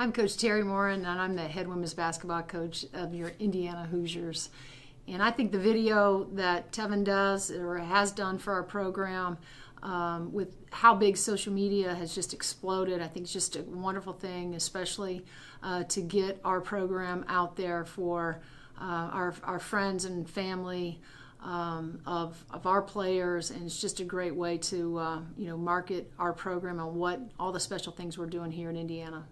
I'm Coach Teri Moren, and I'm the head women's basketball coach of your Indiana Hoosiers. And I think the video that Tevin does or has done for our program with how big social media has just exploded, I think it's just a wonderful thing, especially to get our program out there for our friends and family of our players, and it's just a great way to market our program and what all the special things we're doing here in Indiana.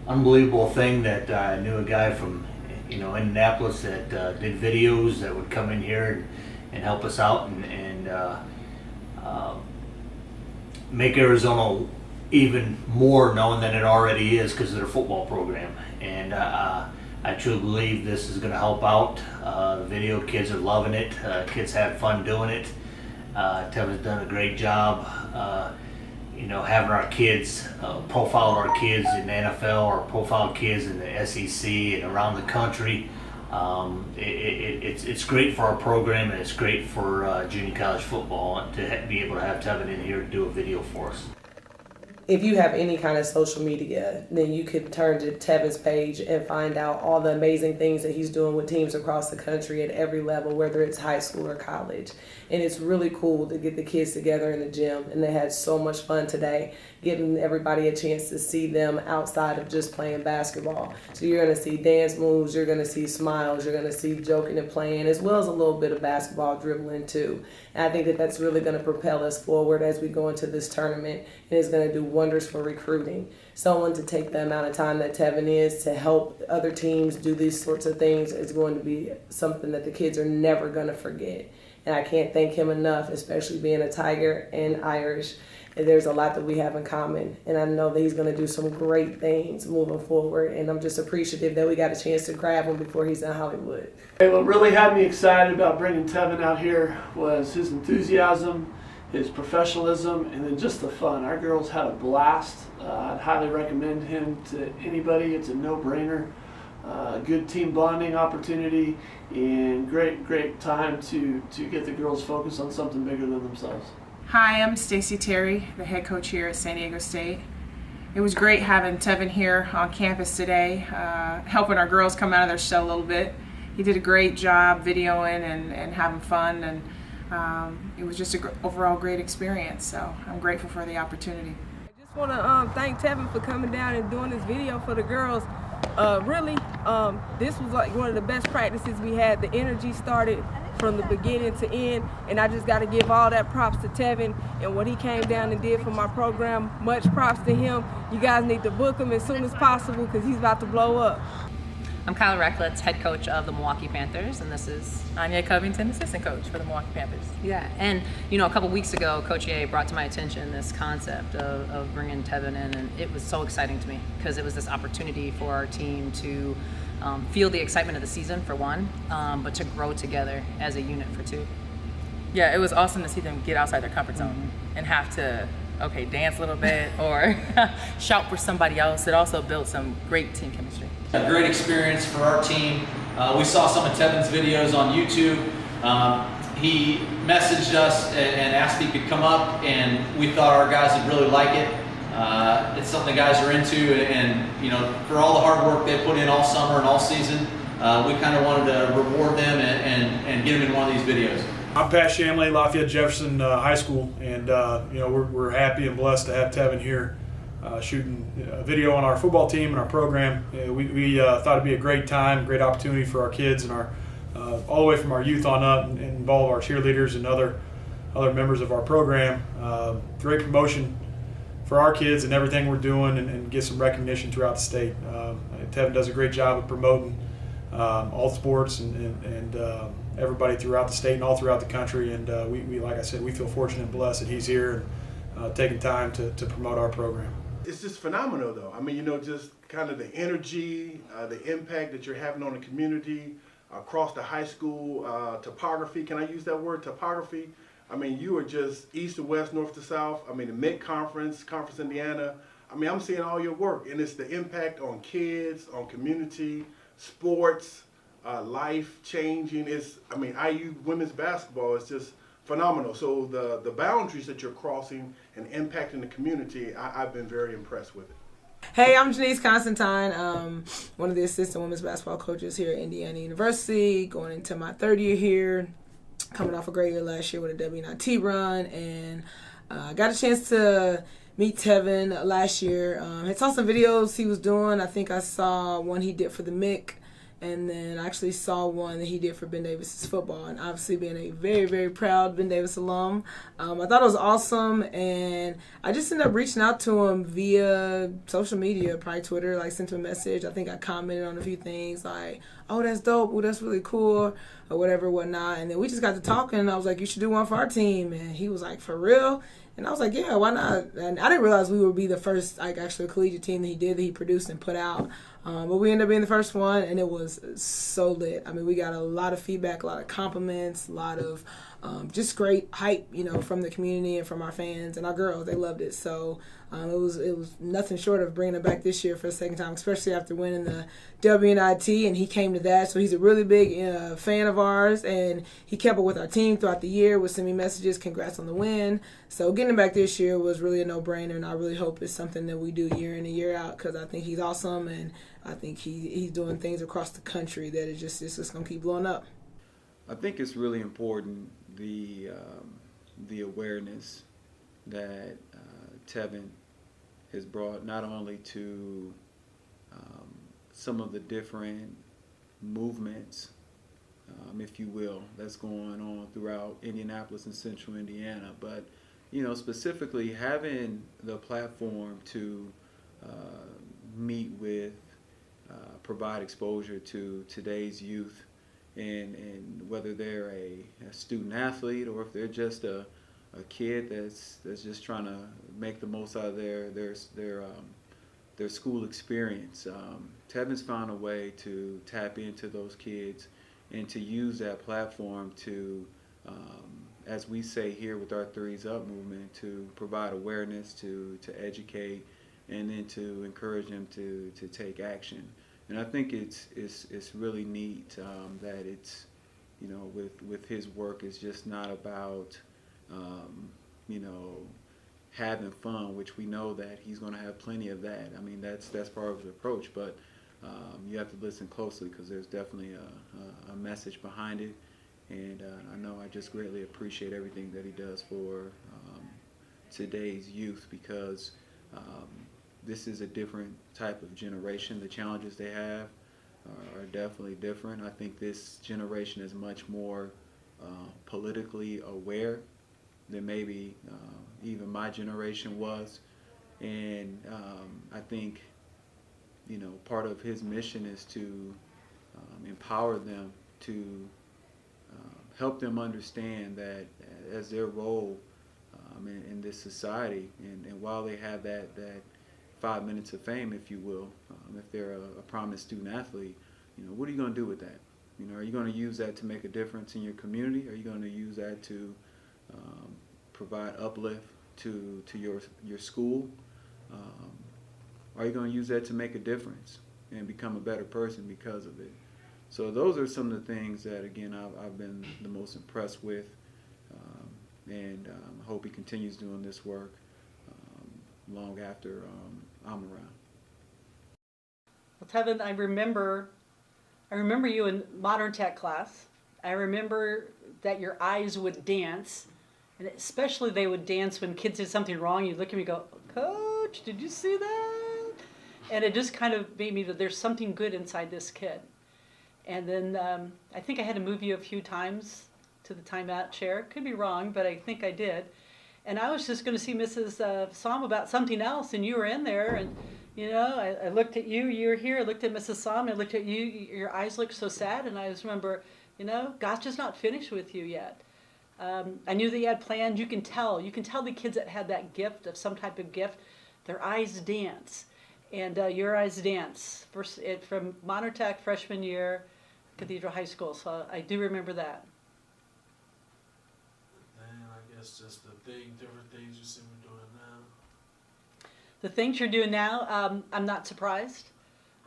Unbelievable thing that I knew a guy from Indianapolis that did videos that would come in here and help us out and make Arizona even more known than it already is because of their football program. And I truly believe this is going to help out. The video, kids are loving it. Kids have fun doing it. Tevin's done a great job. Having our kids, profile our kids in the NFL or profile kids in the SEC and around the country. It's great for our program, and it's great for junior college football to be able to have Tevin in here to do a video for us. If you have any kind of social media, then you can turn to Tevin's page and find out all the amazing things that he's doing with teams across the country at every level, whether it's high school or college. And it's really cool to get the kids together in the gym, and they had so much fun today, giving everybody a chance to see them outside of just playing basketball. So you're going to see dance moves, you're going to see smiles, you're going to see joking and playing, as well as a little bit of basketball dribbling too. And I think that that's really going to propel us forward as we go into this tournament, and it's going to do wonders for recruiting. Someone to take the amount of time that Tevin is to help other teams do these sorts of things is going to be something that the kids are never going to forget. And I can't thank him enough, especially being a Tiger and Irish. And there's a lot that we have in common. And I know that he's going to do some great things moving forward. And I'm just appreciative that we got a chance to grab him before he's in Hollywood. Hey, what really had me excited about bringing Tevin out here was his enthusiasm, his professionalism, and then just the fun. Our girls had a blast. I'd highly recommend him to anybody. It's a no-brainer. Good team bonding opportunity, and great time to get the girls focused on something bigger than themselves. Hi, I'm Stacie Teri, the head coach here at San Diego State. It was great having Tevin here on campus today, helping our girls come out of their shell a little bit. He did a great job videoing and having fun, and it was just an overall great experience, so I'm grateful for the opportunity. I just want to thank Tevin for coming down and doing this video for the girls. This was like one of the best practices we had. The energy started from the beginning to end, and I just got to give all that props to Tevin and what he came down and did for my program. Much props to him. You guys need to book him as soon as possible because he's about to blow up. I'm Rechlicz, head coach of the Milwaukee Panthers, and this is Anya, Covington, assistant coach for the Milwaukee Panthers. Yeah, and a couple weeks ago, Coach Ye brought to my attention this concept of bringing Tevin in, and it was so exciting to me because it was this opportunity for our team to feel the excitement of the season for one, but to grow together as a unit for two. Yeah, it was awesome to see them get outside their comfort zone and have to dance a little bit or shout for somebody else. It also built some great team chemistry. A great experience for our team. We saw some of Tevin's videos on YouTube. He messaged us and asked if he could come up, and we thought our guys would really like it. It's something the guys are into, and for all the hard work they put in all summer and all season, we kind of wanted to reward them and get them in one of these videos. I'm Pat Shamley, Lafayette Jefferson High School, and we're happy and blessed to have Tevin here shooting a video on our football team and our program. We thought it'd be a great time, great opportunity for our kids and our all the way from our youth on up, and involve our cheerleaders and other members of our program. Great promotion for our kids and everything we're doing, and get some recognition throughout the state. Tevin does a great job of promoting all sports and everybody throughout the state and all throughout the country, and we like I said, we feel fortunate and blessed that he's here and taking time to promote our program. It's just phenomenal though. I mean, just kind of the energy, the impact that you're having on the community, across the high school, topography, can I use that word, topography? I mean, you are just east to west, north to south. I mean, the mid-conference, Conference Indiana. I mean, I'm seeing all your work, and it's the impact on kids, on community, sports, life changing. IU women's basketball is just phenomenal. So the boundaries that you're crossing and impacting the community, I've been very impressed with it. Hey, I'm Janese Constantine, one of the assistant women's basketball coaches here at Indiana University, going into my third year here, coming off a great year last year with a WNIT run, and got a chance to meet Tevin last year. I saw some videos he was doing. I think I saw one he did for the MIC, and then I actually saw one that he did for Ben Davis's football. And obviously being a very, very proud Ben Davis alum, I thought it was awesome. And I just ended up reaching out to him via social media, probably Twitter, like sent him a message. I think I commented on a few things like, oh, that's dope. Oh, that's really cool, or whatever, whatnot. And then we just got to talking, and I was like, you should do one for our team. And he was like, for real? And I was like, yeah, why not? And I didn't realize we would be the first, like, actually collegiate team that he produced and put out. But we ended up being the first one, and it was so lit. I mean, we got a lot of feedback, a lot of compliments, a lot of just great hype, from the community and from our fans and our girls. They loved it. So it was nothing short of bringing it back this year for the second time, especially after winning the WNIT, and he came to that. So he's a really big fan of ours, and he kept up with our team throughout the year, would send me messages, congrats on the win. So getting him back this year was really a no-brainer, and I really hope it's something that we do year in and year out, because I think he's awesome, and I think he's doing things across the country that it's just going to keep blowing up. I think it's really important, the awareness that Tevin has brought not only to some of the different movements, if you will, that's going on throughout Indianapolis and central Indiana, but specifically having the platform to meet with, provide exposure to today's youth, and whether they're a student athlete or if they're just a kid that's just trying to make the most out of their school experience. Tevin's found a way to tap into those kids and to use that platform to, as we say here with our Threes Up movement, to provide awareness, to educate, and then to encourage them to take action. And I think it's really neat that it's, with his work, it's just not about, having fun, which we know that he's going to have plenty of that. I mean, that's part of his approach, but you have to listen closely because there's definitely a message behind it. And I know I just greatly appreciate everything that he does for today's youth, because this is a different type of generation. The challenges they have are definitely different. I think this generation is much more politically aware than maybe even my generation was. And I think, part of his mission is to empower them, to help them understand that as their role in this society, and while they have that 5 minutes of fame, if you will, if they're a prominent student athlete, what are you going to do with that? Are you going to use that to make a difference in your community? Are you going to use that to provide uplift to your school? Are you going to use that to make a difference and become a better person because of it? So those are some of the things that, again, I've been the most impressed with, and I hope he continues doing this work long after I'm around. Well, Tevin, I remember you in modern tech class. I remember that your eyes would dance, and especially they would dance when kids did something wrong. You'd look at me and go, Coach, did you see that? And it just kind of made me that there's something good inside this kid. And then I think I had to move you a few times to the timeout chair. Could be wrong, but I think I did. And I was just going to see Mrs. Som about something else, and you were in there, and I looked at you were here, I looked at Mrs. Som, I looked at you, your eyes looked so sad, and I just remember, God's just not finished with you yet. I knew that you had plans. You can tell the kids that had that gift, of some type of gift, their eyes dance. And your eyes dance from Modern Tech freshman year, Cathedral High School. So I do remember that. And I guess just different things you see me doing now. The things you're doing now, I'm not surprised.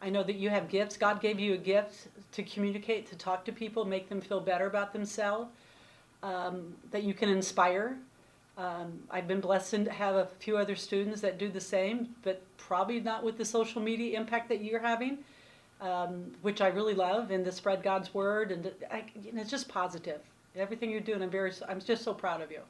I know that you have gifts. God gave you a gift to communicate, to talk to people, make them feel better about themselves, that you can inspire. I've been blessed to have a few other students that do the same, but probably not with the social media impact that you're having, which I really love, and to spread God's word, and it's just positive. Everything you're doing, I'm just so proud of you.